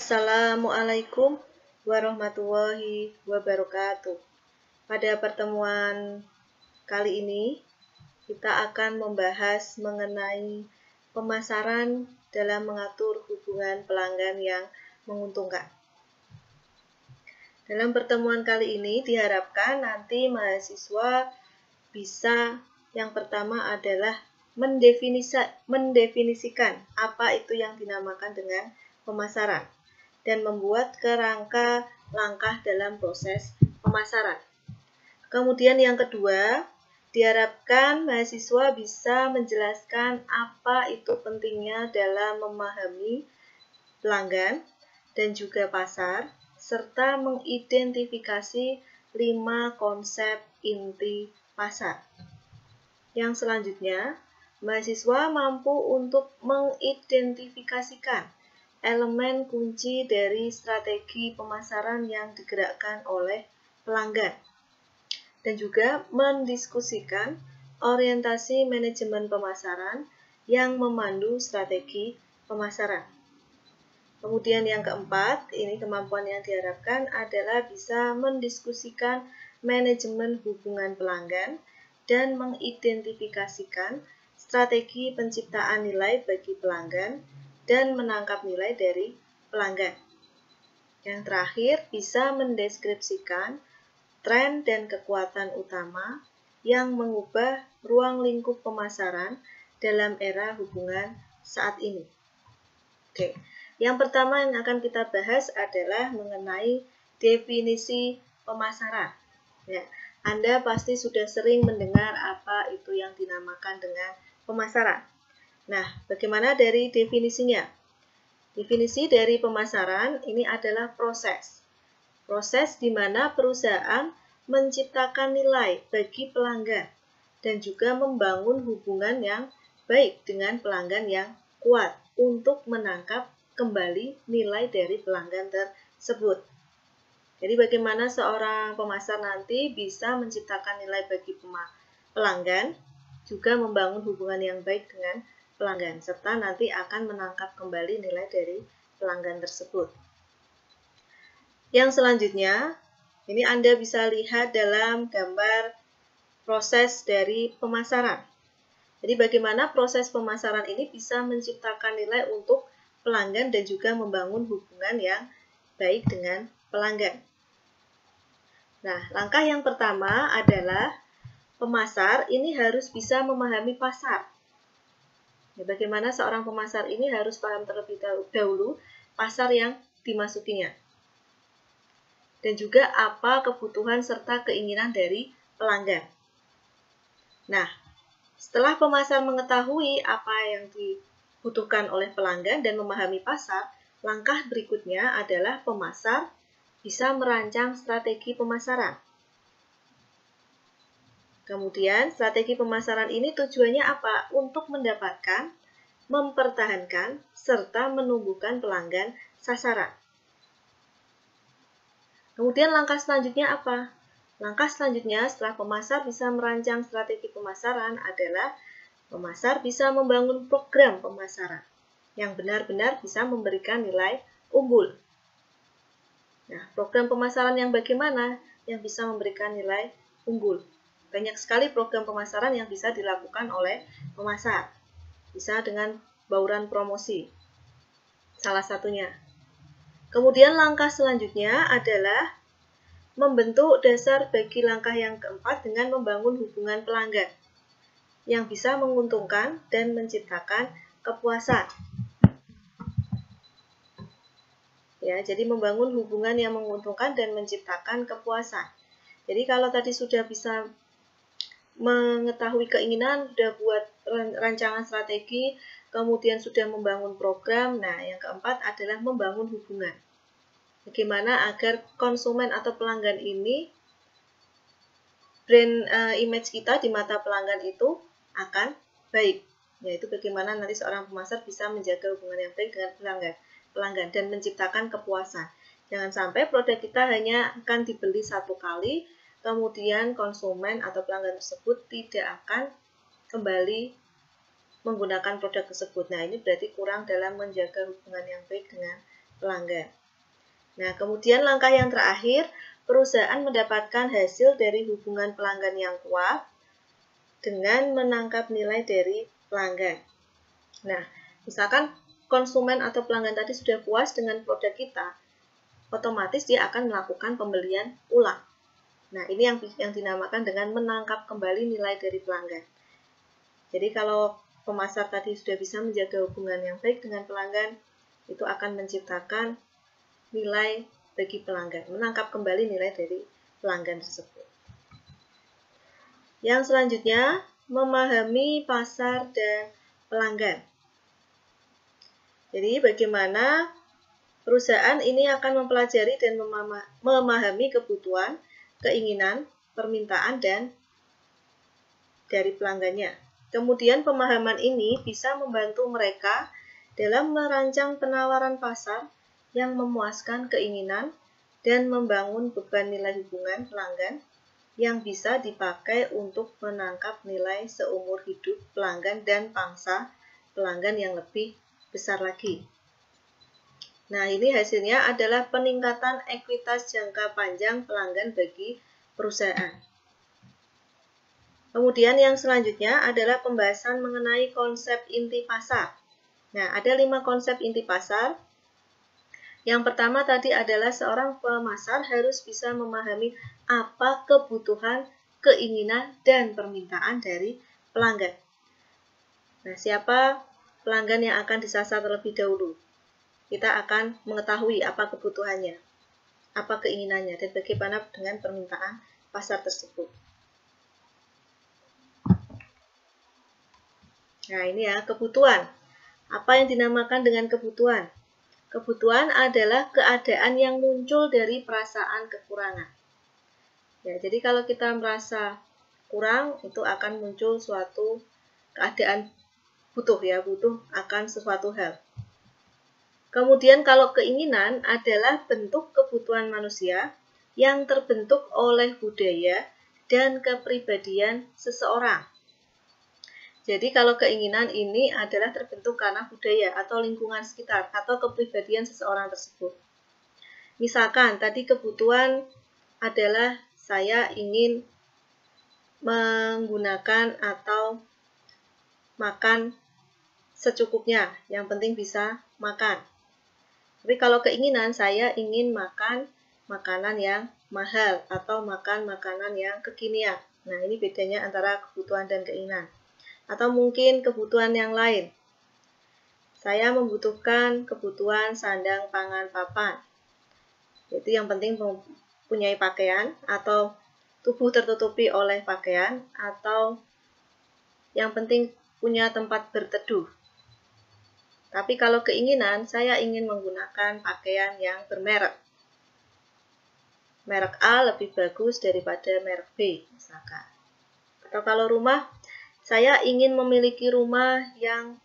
Assalamualaikum warahmatullahi wabarakatuh. Pada pertemuan kali ini, kita akan membahas mengenai pemasaran dalam mengatur hubungan pelanggan yang menguntungkan. Dalam pertemuan kali ini diharapkan nanti mahasiswa bisa yang pertama adalah mendefinisikan apa itu yang dinamakan dengan pemasaran dan membuat kerangka langkah dalam proses pemasaran. Kemudian yang kedua, diharapkan mahasiswa bisa menjelaskan apa itu pentingnya dalam memahami pelanggan dan juga pasar, serta mengidentifikasi 5 konsep inti pasar. Yang selanjutnya, mahasiswa mampu untuk mengidentifikasikan elemen kunci dari strategi pemasaran yang digerakkan oleh pelanggan, dan juga mendiskusikan orientasi manajemen pemasaran yang memandu strategi pemasaran. Kemudian yang keempat, ini kemampuan yang diharapkan adalah bisa mendiskusikan manajemen hubungan pelanggan dan mengidentifikasikan strategi penciptaan nilai bagi pelanggan dan menangkap nilai dari pelanggan. Yang terakhir, bisa mendeskripsikan tren dan kekuatan utama yang mengubah ruang lingkup pemasaran dalam era hubungan saat ini. Oke, yang pertama yang akan kita bahas adalah mengenai definisi pemasaran. Ya, Anda pasti sudah sering mendengar apa itu yang dinamakan dengan pemasaran. Nah, bagaimana dari definisinya? Definisi dari pemasaran ini adalah proses. Proses di mana perusahaan menciptakan nilai bagi pelanggan dan juga membangun hubungan yang baik dengan pelanggan yang kuat untuk menangkap kembali nilai dari pelanggan tersebut. Jadi bagaimana seorang pemasar nanti bisa menciptakan nilai bagi pelanggan, juga membangun hubungan yang baik dengan pelanggan, serta nanti akan menangkap kembali nilai dari pelanggan tersebut. Yang selanjutnya, ini Anda bisa lihat dalam gambar proses dari pemasaran. Jadi bagaimana proses pemasaran ini bisa menciptakan nilai untuk pelanggan dan juga membangun hubungan yang baik dengan pelanggan. Nah, langkah yang pertama adalah pemasar ini harus bisa memahami pasar. Ya, bagaimana seorang pemasar ini harus paham terlebih dahulu pasar yang dimasukinya. Dan juga apa kebutuhan serta keinginan dari pelanggan. Nah, setelah pemasar mengetahui apa yang dibutuhkan oleh pelanggan dan memahami pasar, langkah berikutnya adalah pemasar bisa merancang strategi pemasaran. Kemudian, strategi pemasaran ini tujuannya apa? Untuk mendapatkan, mempertahankan, serta menumbuhkan pelanggan sasaran. Kemudian langkah selanjutnya apa? Langkah selanjutnya setelah pemasar bisa merancang strategi pemasaran adalah pemasar bisa membangun program pemasaran yang benar-benar bisa memberikan nilai unggul. Nah, program pemasaran yang bagaimana yang bisa memberikan nilai unggul? Banyak sekali program pemasaran yang bisa dilakukan oleh pemasar. Bisa dengan bauran promosi, salah satunya. Kemudian langkah selanjutnya adalah membentuk dasar bagi langkah yang keempat dengan membangun hubungan pelanggan yang bisa menguntungkan dan menciptakan kepuasan. Ya, jadi membangun hubungan yang menguntungkan dan menciptakan kepuasan. Jadi kalau tadi sudah bisa mengetahui keinginan, sudah buat rancangan strategi, kemudian sudah membangun program, nah yang keempat adalah membangun hubungan. Bagaimana agar konsumen atau pelanggan ini, brand image kita di mata pelanggan itu akan baik. Yaitu bagaimana nanti seorang pemasar bisa menjaga hubungan yang baik dengan pelanggan dan menciptakan kepuasan. Jangan sampai produk kita hanya akan dibeli satu kali, kemudian konsumen atau pelanggan tersebut tidak akan kembali menggunakan produk tersebut. Nah, ini berarti kurang dalam menjaga hubungan yang baik dengan pelanggan. Nah, kemudian langkah yang terakhir, perusahaan mendapatkan hasil dari hubungan pelanggan yang kuat dengan menangkap nilai dari pelanggan. Nah, misalkan konsumen atau pelanggan tadi sudah puas dengan produk kita, otomatis dia akan melakukan pembelian ulang. Nah, ini yang dinamakan dengan menangkap kembali nilai dari pelanggan. Jadi kalau pemasar tadi sudah bisa menjaga hubungan yang baik dengan pelanggan, itu akan menciptakan nilai bagi pelanggan, menangkap kembali nilai dari pelanggan tersebut. Yang selanjutnya, memahami pasar dan pelanggan. Jadi bagaimana perusahaan ini akan mempelajari dan memahami kebutuhan, keinginan, permintaan, dan dari pelanggannya. Kemudian pemahaman ini bisa membantu mereka dalam merancang penawaran pasar yang memuaskan keinginan dan membangun beban nilai hubungan pelanggan yang bisa dipakai untuk menangkap nilai seumur hidup pelanggan dan pangsa pelanggan yang lebih besar lagi. Nah, ini hasilnya adalah peningkatan ekuitas jangka panjang pelanggan bagi perusahaan. Kemudian yang selanjutnya adalah pembahasan mengenai konsep inti pasar. Nah, ada 5 konsep inti pasar. Yang pertama tadi adalah seorang pemasar harus bisa memahami apa kebutuhan, keinginan, dan permintaan dari pelanggan. Nah, siapa pelanggan yang akan disasar terlebih dahulu? Kita akan mengetahui apa kebutuhannya, apa keinginannya, dan bagaimana dengan permintaan pasar tersebut. Nah, ini ya, kebutuhan. Apa yang dinamakan dengan kebutuhan? Kebutuhan adalah keadaan yang muncul dari perasaan kekurangan. Ya, jadi kalau kita merasa kurang, itu akan muncul suatu keadaan butuh akan sesuatu hal. Kemudian kalau keinginan adalah bentuk kebutuhan manusia yang terbentuk oleh budaya dan kepribadian seseorang. Jadi kalau keinginan ini adalah terbentuk karena budaya atau lingkungan sekitar atau kepribadian seseorang tersebut. Misalkan tadi kebutuhan adalah saya ingin menggunakan atau makan secukupnya, yang penting bisa makan. Tapi kalau keinginan saya ingin makan makanan yang mahal atau makan makanan yang kekinian. Nah, ini bedanya antara kebutuhan dan keinginan. Atau mungkin kebutuhan yang lain. Saya membutuhkan kebutuhan sandang, pangan, papan. Itu yang penting mempunyai pakaian atau tubuh tertutupi oleh pakaian atau yang penting punya tempat berteduh. Tapi kalau keinginan, saya ingin menggunakan pakaian yang bermerek. Merek A lebih bagus daripada merek B, misalkan. Atau kalau rumah, saya ingin memiliki rumah yang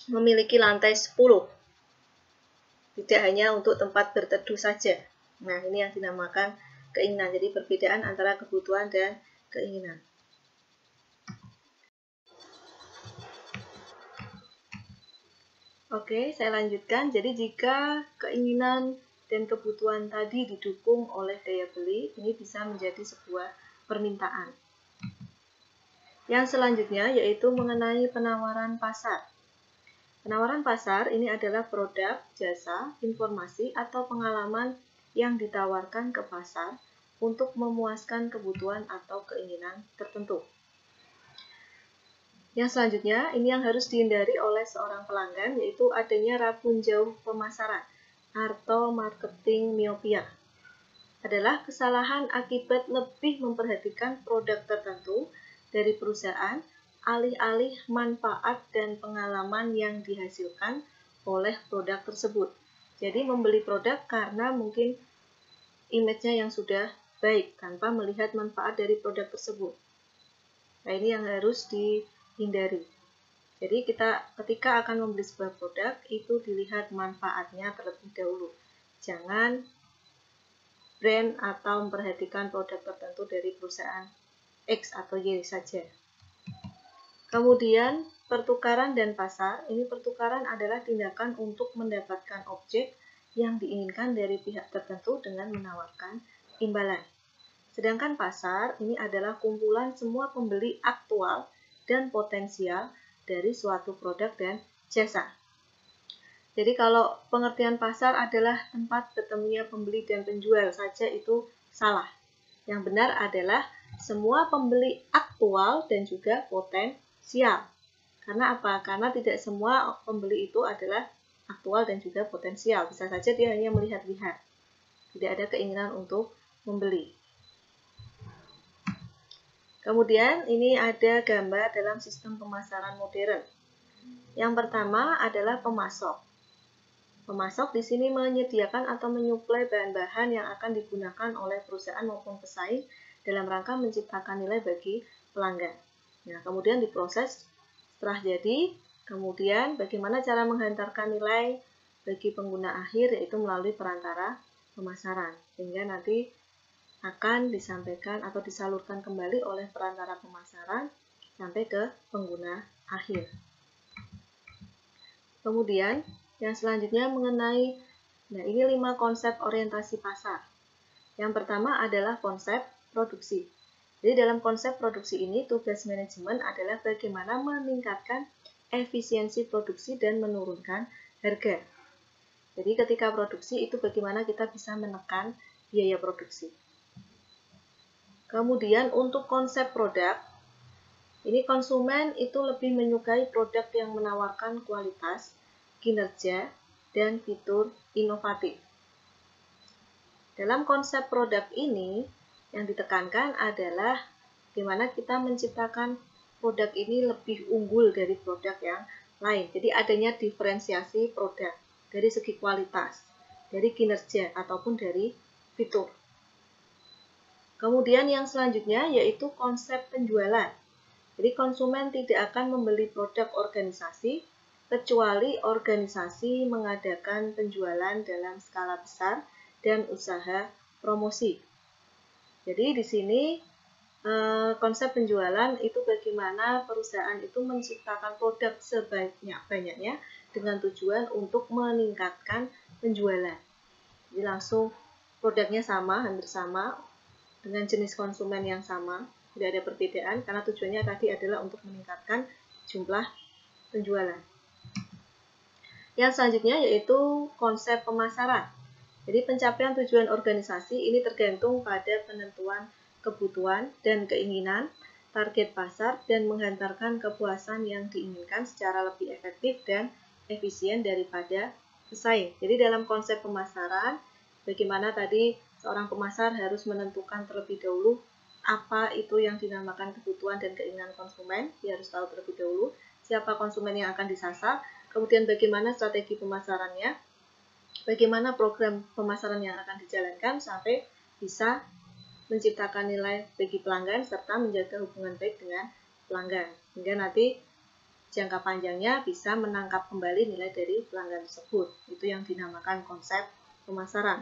memiliki lantai 10. Tidak hanya untuk tempat berteduh saja. Nah, ini yang dinamakan keinginan. Jadi perbedaan antara kebutuhan dan keinginan. Oke, saya lanjutkan. Jadi jika keinginan dan kebutuhan tadi didukung oleh daya beli, ini bisa menjadi sebuah permintaan. Yang selanjutnya yaitu mengenai penawaran pasar. Penawaran pasar ini adalah produk, jasa, informasi, atau pengalaman yang ditawarkan ke pasar untuk memuaskan kebutuhan atau keinginan tertentu. Yang selanjutnya, ini yang harus dihindari oleh seorang pelanggan, yaitu adanya rabun jauh pemasaran atau marketing miopia. Adalah kesalahan akibat lebih memperhatikan produk tertentu dari perusahaan, alih-alih manfaat dan pengalaman yang dihasilkan oleh produk tersebut. Jadi membeli produk karena mungkin image-nya yang sudah baik, tanpa melihat manfaat dari produk tersebut. Nah, ini yang harus dihindari. Jadi ketika akan membeli sebuah produk, itu dilihat manfaatnya terlebih dahulu. Jangan brand atau memperhatikan produk tertentu dari perusahaan X atau Y saja. Kemudian, pertukaran dan pasar. Ini pertukaran adalah tindakan untuk mendapatkan objek yang diinginkan dari pihak tertentu dengan menawarkan imbalan. Sedangkan pasar ini adalah kumpulan semua pembeli aktual dan potensial dari suatu produk dan jasa. Jadi kalau pengertian pasar adalah tempat ketemunya pembeli dan penjual saja itu salah. Yang benar adalah semua pembeli aktual dan juga potensial. Karena apa? Karena tidak semua pembeli itu adalah aktual dan juga potensial. Bisa saja dia hanya melihat-lihat. Tidak ada keinginan untuk membeli. Kemudian ini ada gambar dalam sistem pemasaran modern. Yang pertama adalah pemasok. Pemasok di sini menyediakan atau menyuplai bahan-bahan yang akan digunakan oleh perusahaan maupun pesaing dalam rangka menciptakan nilai bagi pelanggan. Nah, kemudian diproses setelah jadi, kemudian bagaimana cara menghantarkan nilai bagi pengguna akhir, yaitu melalui perantara pemasaran. Sehingga nanti akan disampaikan atau disalurkan kembali oleh perantara pemasaran sampai ke pengguna akhir. Kemudian, yang selanjutnya mengenai, ini 5 konsep orientasi pasar. Yang pertama adalah konsep produksi. Jadi dalam konsep produksi ini, tugas manajemen adalah bagaimana meningkatkan efisiensi produksi dan menurunkan harga. Jadi ketika produksi itu bagaimana kita bisa menekan biaya produksi. Kemudian untuk konsep produk, ini konsumen itu lebih menyukai produk yang menawarkan kualitas, kinerja, dan fitur inovatif. Dalam konsep produk ini, yang ditekankan adalah bagaimana kita menciptakan produk ini lebih unggul dari produk yang lain. Jadi adanya diferensiasi produk dari segi kualitas, dari kinerja, ataupun dari fitur. Kemudian yang selanjutnya yaitu konsep penjualan. Jadi konsumen tidak akan membeli produk organisasi kecuali organisasi mengadakan penjualan dalam skala besar dan usaha promosi. Jadi di sini konsep penjualan itu bagaimana perusahaan itu menciptakan produk sebanyak-banyaknya dengan tujuan untuk meningkatkan penjualan. Jadi langsung produknya sama, hampir sama, dengan jenis konsumen yang sama, tidak ada perbedaan karena tujuannya tadi adalah untuk meningkatkan jumlah penjualan. Yang selanjutnya yaitu konsep pemasaran. Jadi pencapaian tujuan organisasi ini tergantung pada penentuan kebutuhan dan keinginan, target pasar, dan menghantarkan kepuasan yang diinginkan secara lebih efektif dan efisien daripada pesaing. Jadi dalam konsep pemasaran, bagaimana tadi seorang pemasar harus menentukan terlebih dahulu apa itu yang dinamakan kebutuhan dan keinginan konsumen. Dia harus tahu terlebih dahulu siapa konsumen yang akan disasar, kemudian bagaimana strategi pemasarannya, bagaimana program pemasaran yang akan dijalankan sampai bisa menciptakan nilai bagi pelanggan serta menjaga hubungan baik dengan pelanggan. Hingga nanti jangka panjangnya bisa menangkap kembali nilai dari pelanggan tersebut. Itu yang dinamakan konsep pemasaran.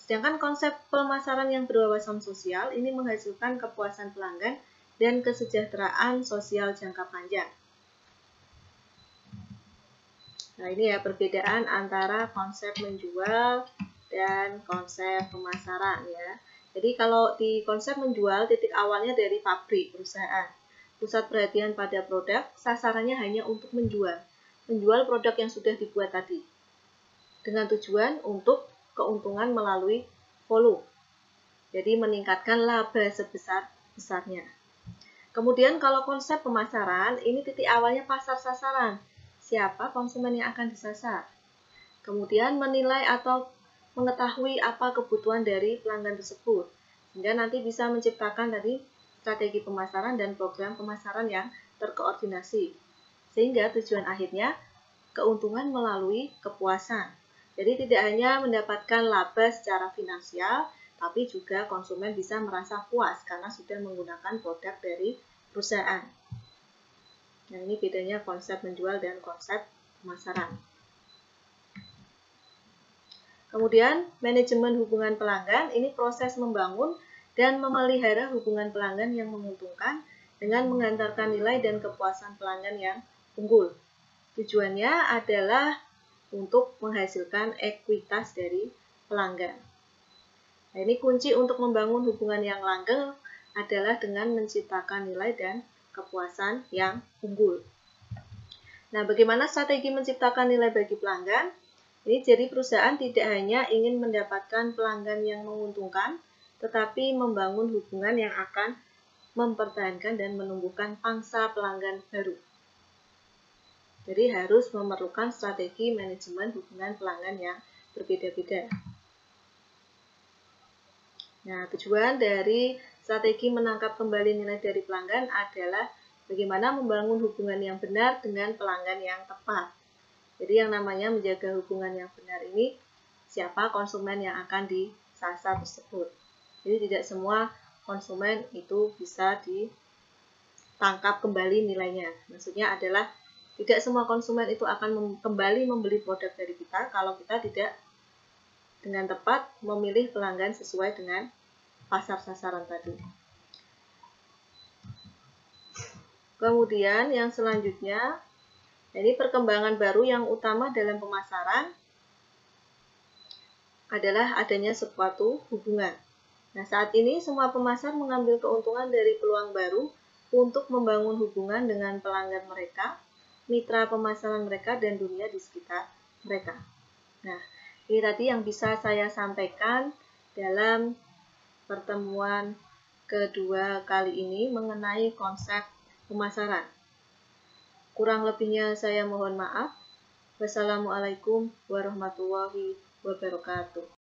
Sedangkan konsep pemasaran yang berwawasan sosial ini menghasilkan kepuasan pelanggan dan kesejahteraan sosial jangka panjang. Nah, ini ya perbedaan antara konsep menjual dan konsep pemasaran ya. Jadi kalau di konsep menjual, titik awalnya dari pabrik, perusahaan. Pusat perhatian pada produk, sasarannya hanya untuk menjual. Menjual produk yang sudah dibuat tadi. Dengan tujuan untuk keuntungan melalui volume. Jadi meningkatkan laba sebesar-besarnya. Kemudian kalau konsep pemasaran, ini titik awalnya pasar sasaran. Siapa konsumen yang akan disasar? Kemudian menilai atau mengetahui apa kebutuhan dari pelanggan tersebut, sehingga nanti bisa menciptakan tadi strategi pemasaran dan program pemasaran yang terkoordinasi, sehingga tujuan akhirnya keuntungan melalui kepuasan. Jadi tidak hanya mendapatkan laba secara finansial, tapi juga konsumen bisa merasa puas karena sudah menggunakan produk dari perusahaan. Nah, ini bedanya konsep menjual dan konsep pemasaran. Kemudian, manajemen hubungan pelanggan, ini proses membangun dan memelihara hubungan pelanggan yang menguntungkan dengan menghantarkan nilai dan kepuasan pelanggan yang unggul. Tujuannya adalah untuk menghasilkan ekuitas dari pelanggan. Nah, ini kunci untuk membangun hubungan yang langgeng adalah dengan menciptakan nilai dan kepuasan yang unggul. Nah, bagaimana strategi menciptakan nilai bagi pelanggan? Ini jadi perusahaan tidak hanya ingin mendapatkan pelanggan yang menguntungkan, tetapi membangun hubungan yang akan mempertahankan dan menumbuhkan pangsa pelanggan baru. Jadi harus memerlukan strategi manajemen hubungan pelanggan yang berbeda-beda. Nah, tujuan dari strategi menangkap kembali nilai dari pelanggan adalah bagaimana membangun hubungan yang benar dengan pelanggan yang tepat. Jadi yang namanya menjaga hubungan yang benar ini, siapa konsumen yang akan disasar tersebut. Jadi tidak semua konsumen itu bisa ditangkap kembali nilainya. Maksudnya adalah tidak semua konsumen itu akan kembali membeli produk dari kita kalau kita tidak dengan tepat memilih pelanggan sesuai dengan pasar sasaran tadi. Kemudian yang selanjutnya, ini perkembangan baru yang utama dalam pemasaran adalah adanya suatu hubungan. Nah, saat ini semua pemasar mengambil keuntungan dari peluang baru untuk membangun hubungan dengan pelanggan mereka, mitra pemasaran mereka, dan dunia di sekitar mereka. Nah, ini tadi yang bisa saya sampaikan dalam pertemuan kedua kali ini mengenai konsep pemasaran. Kurang lebihnya saya mohon maaf. Wassalamualaikum warahmatullahi wabarakatuh.